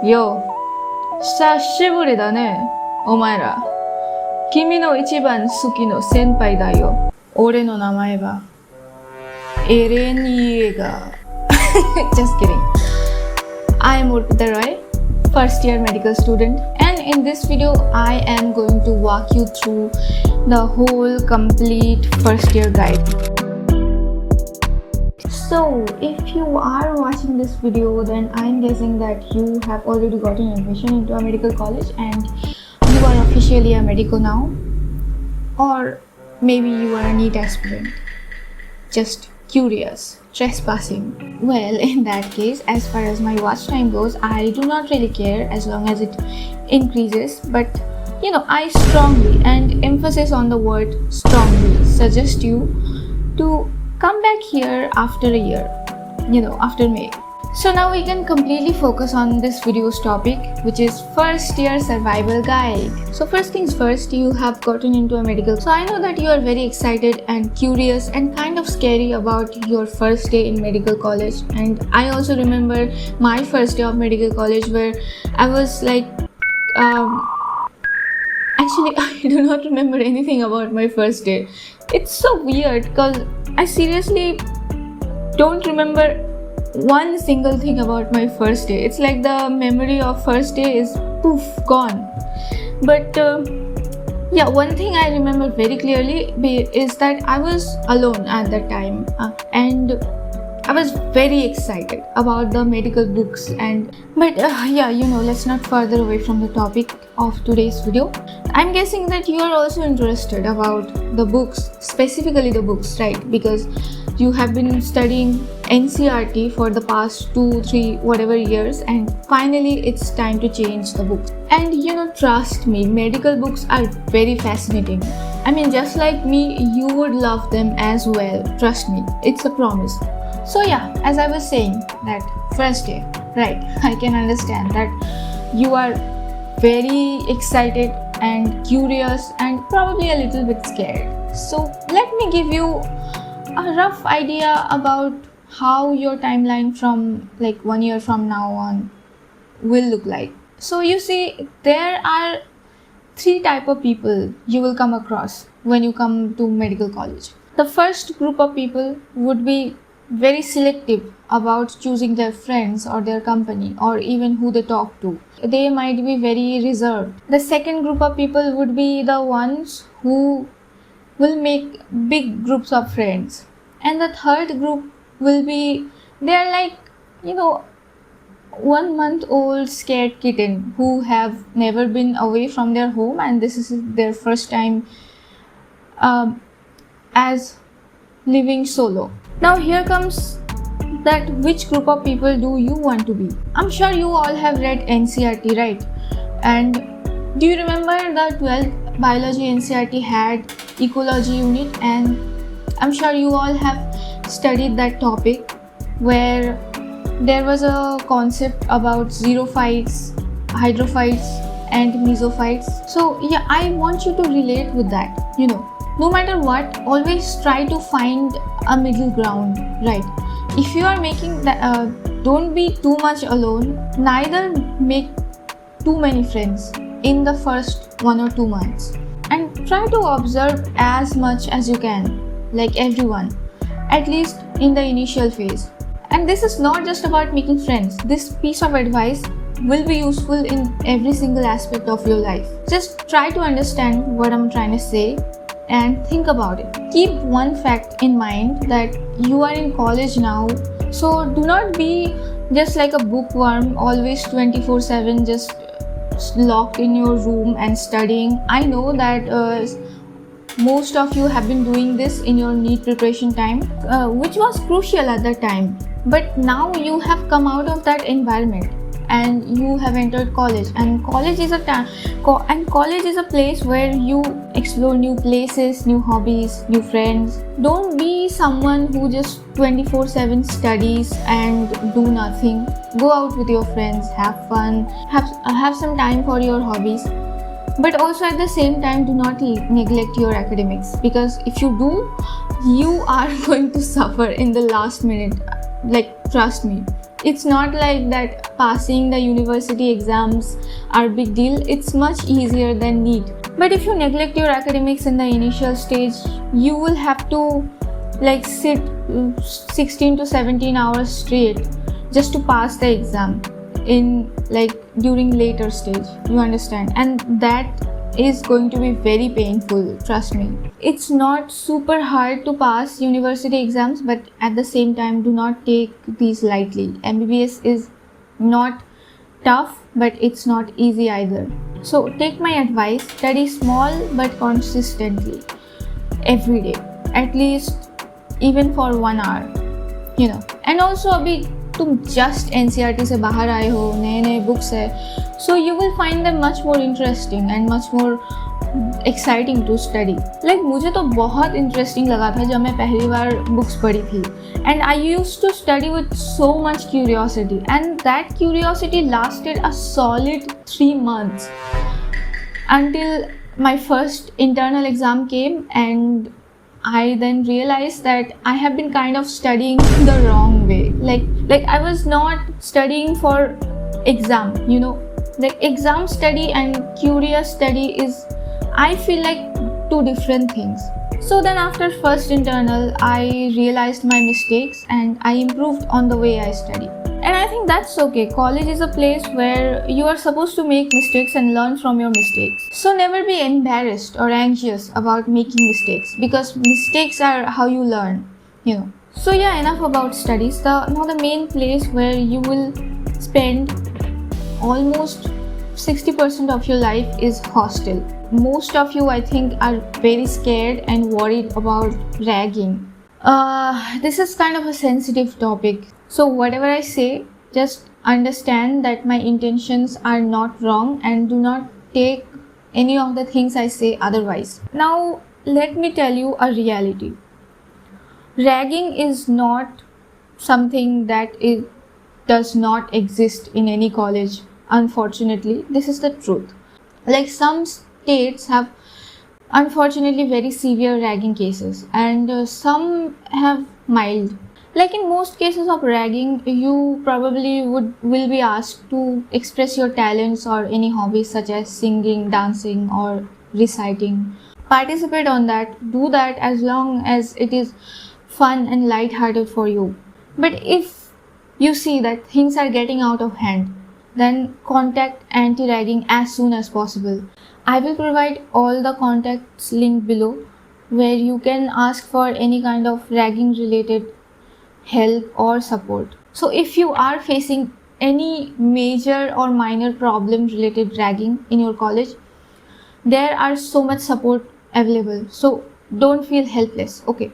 よ、久しぶりだね、お前ら。君の一番好きの先輩だよ。俺の名前は、エレン・イエガー。Just kidding. I am Urpita Roy, first year medical student, and in this video I am going to walk you through the whole complete first year guide. So if you are watching this video, then I am guessing that you have already gotten admission into a medical college and you are officially a medico now, or maybe you are a NEET aspirant, just curious, trespassing. Well, in that case, as far as my watch time goes, I do not really care as long as it increases, but I strongly, and emphasis on the word strongly, suggest you to come back here after a year, after May. So now we can completely focus on this video's topic, which is first year survival guide. So first things first, you have gotten into a medical. So I know that you are very excited and curious and kind of scary about your first day in medical college. And I also remember my first day of medical college where I was like, actually I do not remember anything about my first day. It's so weird because I seriously don't remember one single thing about my first day. It's like the memory of first day is poof, gone. But one thing I remember very clearly is that I was alone at that time and I was very excited about the medical books. But let's not further away from the topic of today's video. I'm guessing that you are also interested about the books, specifically the books, right? Because you have been studying NCERT for the past 2-3 whatever years, and finally it's time to change the books. And trust me, medical books are very fascinating. I mean, just like me, you would love them as well. Trust me, it's a promise. So yeah, as I was saying, that first day, right? I can understand that you are very excited and curious and probably a little bit scared. So let me give you a rough idea about how your timeline from like 1 year from now on will look like. So you see, there are 3 types of people you will come across when you come to medical college. The first group of people would be very selective about choosing their friends or their company or even who they talk to. They might be very reserved. The second group of people would be the ones who will make big groups of friends. And the third group will be, they're like 1 month old scared kitten who have never been away from their home and this is their first time as living solo. Now here comes that which group of people do you want to be? I'm sure you all have read NCERT, right? And do you remember the 12th biology NCERT had ecology unit, and I'm sure you all have studied that topic where there was a concept about xerophytes, hydrophytes and mesophytes. So yeah, I want you to relate with that. No matter what, always try to find a middle ground, right? If you are making that, don't be too much alone, neither make too many friends in the first 1 or 2 months. And try to observe as much as you can, like everyone, at least in the initial phase. And this is not just about making friends. This piece of advice will be useful in every single aspect of your life. Just try to understand what I'm trying to say and think about it. Keep one fact in mind, that you are in college now, so do not be just like a bookworm, always 24/7 just locked in your room and studying. I know that most of you have been doing this in your NEET preparation time, which was crucial at that time, but now you have come out of that environment and you have entered college, and college is a place where you explore new places, new hobbies, new friends. Don't be someone who just 24/7 studies and do nothing. Go out with your friends, have fun, have some time for your hobbies, but also at the same time do not neglect your academics, because if you do, you are going to suffer in the last minute. Like, trust me, It's not like that passing the university exams are big deal. It's much easier than NEET. But if you neglect your academics in the initial stage, you will have to like sit 16 to 17 hours straight just to pass the exam in like during later stage, you understand, and that is going to be very painful, trust me. It's not super hard to pass university exams, but at the same time, do not take these lightly. MBBS is not tough, but it's not easy either. So take my advice, study small but consistently every day, at least even for 1 hour, you know. And also अभी तुम just NCERT से बाहर आए हो, नए नए books है, so you will find them much more interesting and much more exciting to study. Like मुझे तो बहुत interesting लगा था जब मैं पहली बार बुक्स पढ़ी थी, and I used to study with so much curiosity, and that curiosity lasted a solid 3 months until my first internal exam came, and I then realized that I have been kind of studying the wrong way. Like I was not studying for exam, you know. Like exam study and curious study is, I feel like, 2 different things. So then after first internal, I realized my mistakes and I improved on the way I study. And I think that's okay. College is a place where you are supposed to make mistakes and learn from your mistakes. So never be embarrassed or anxious about making mistakes, because mistakes are how you learn, you know. So yeah, enough about studies. Now the main place where you will spend almost 60% of your life is hostel. Most of you, I think, are very scared and worried about ragging. This is kind of a sensitive topic. So whatever I say, just understand that my intentions are not wrong and do not take any of the things I say otherwise. Now let me tell you a reality. Ragging is not something that does not exist in any college. Unfortunately, this is the truth. Like some states have unfortunately very severe ragging cases, and some have mild. Like in most cases of ragging, you probably will be asked to express your talents or any hobbies such as singing, dancing or reciting. Participate on that, do that as long as it is fun and light-hearted for you. But if you see that things are getting out of hand, then contact anti-ragging as soon as possible. I will provide all the contacts linked below, where you can ask for any kind of ragging related help or support. So if you are facing any major or minor problem related ragging in your college, there are so much support available. So don't feel helpless, okay?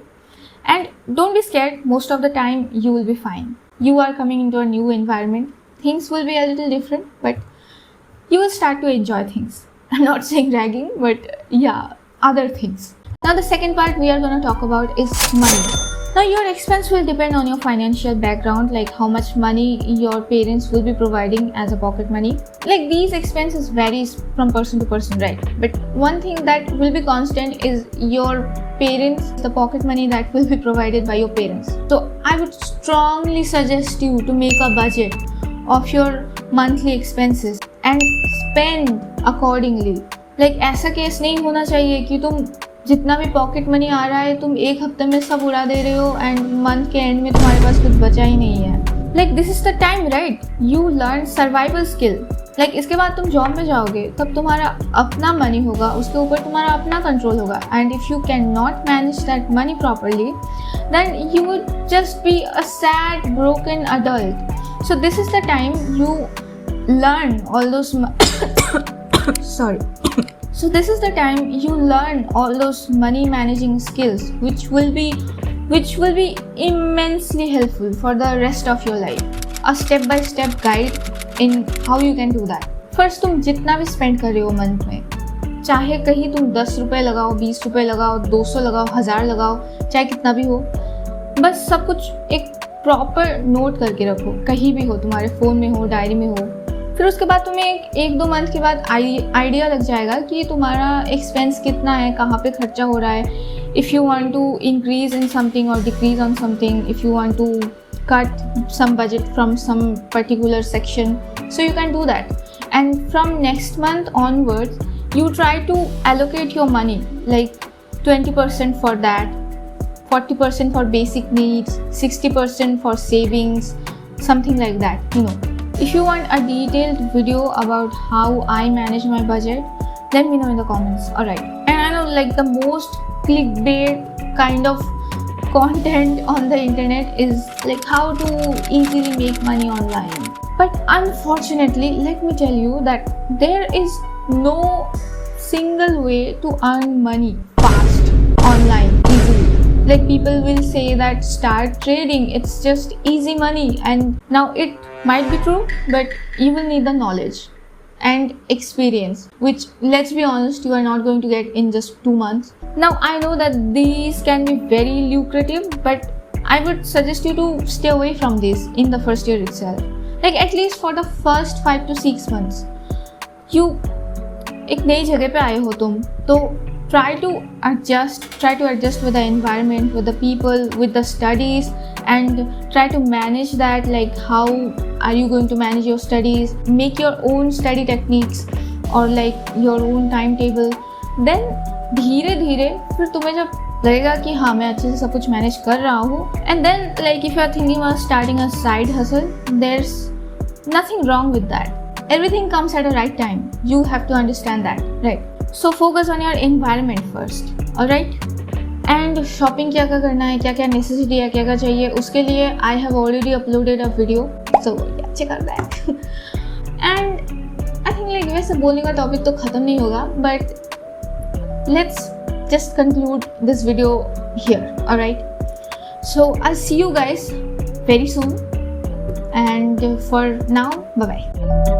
And don't be scared. Most of the time you will be fine. You are coming into a new environment. Things will be a little different, but you will start to enjoy things. I'm not saying ragging, but yeah, other things. Now the second part we are going to talk about is money. Now your expense will depend on your financial background, like how much money your parents will be providing as a pocket money. Like these expenses varies from person to person, right? But one thing that will be constant is your parents, the pocket money that will be provided by your parents. So I would strongly suggest you to make a budget of your monthly expenses and spend accordingly. Like ऐसा case नहीं होना चाहिए कि तुम जितना भी pocket money आ रहा है तुम एक हफ्ते में सब उड़ा दे रहे हो एंड मंथ के एंड में तुम्हारे पास कुछ बचा ही नहीं है. Like this is the time, right? You learn survival skill. Like इसके बाद तुम जॉब में जाओगे तब तुम्हारा अपना मनी होगा, उसके ऊपर तुम्हारा अपना कंट्रोल होगा. And if you can not manage that money properly, then you would just be a sad broken adult. So this is the time you learn all those so this is the time you learn all those money managing skills, which will be immensely helpful for the rest of your life. A step by step guide in how you can do that. First, तुम जितना भी spend कर रहे हो month में, चाहे कहीं तुम 10 रुपए लगाओ, 20 रुपए लगाओ, 200 लगाओ, 1000 लगाओ, चाहे कितना भी हो, बस सब कुछ एक प्रॉपर नोट करके रखो. कहीं भी हो, तुम्हारे फ़ोन में हो, डायरी में हो. फिर उसके बाद तुम्हें एक 2 मंथ के बाद आइडिया लग जाएगा कि तुम्हारा एक्सपेंस कितना है, कहाँ पे खर्चा हो रहा है. If you want to increase in something और decrease on something, if you want to cut some budget from some particular section, so you can do that. And from next month onwards, you try to allocate your money, like 20% for that, 40% for basic needs, 60% for savings, something like that, you know. If you want a detailed video about how I manage my budget, let me know in the comments. Alright, and I know like the most clickbait kind of content on the internet is like how to easily make money online. But unfortunately, let me tell you that there is no single way to earn money fast online easily. Like people will say that start trading, it's just easy money, and now it might be true, but you will need the knowledge and experience, which, let's be honest, you are not going to get in just 2 months. Now I know that these can be very lucrative, but I would suggest you to stay away from this in the first year itself. Like at least for the first 5 to 6 months, you एक नई जगह पे आए हो तुम, तो try to adjust with the environment, with the people, with the studies, and try to manage that. Like how are you going to manage your studies? Make your own study techniques or like your own timetable. Then धीरे धीरे फिर तुम्हें जब लगेगा कि हाँ मैं अच्छे से सब कुछ मैनेज कर रहा हूँ, and then like if you are thinking of starting a side hustle, there's nothing wrong with that. Everything comes at a right time. You have to understand that, right? So focus on your environment first, alright? And shopping क्या क्या करना है, क्या क्या necessity है, क्या क्या चाहिए, उसके लिए I have already uploaded a video, so yeah, check out that. And I think like वैसे बोलने का topic तो ख़त्म नहीं होगा, but let's just conclude this video here, alright? So I'll see you guys very soon, and for now, bye bye.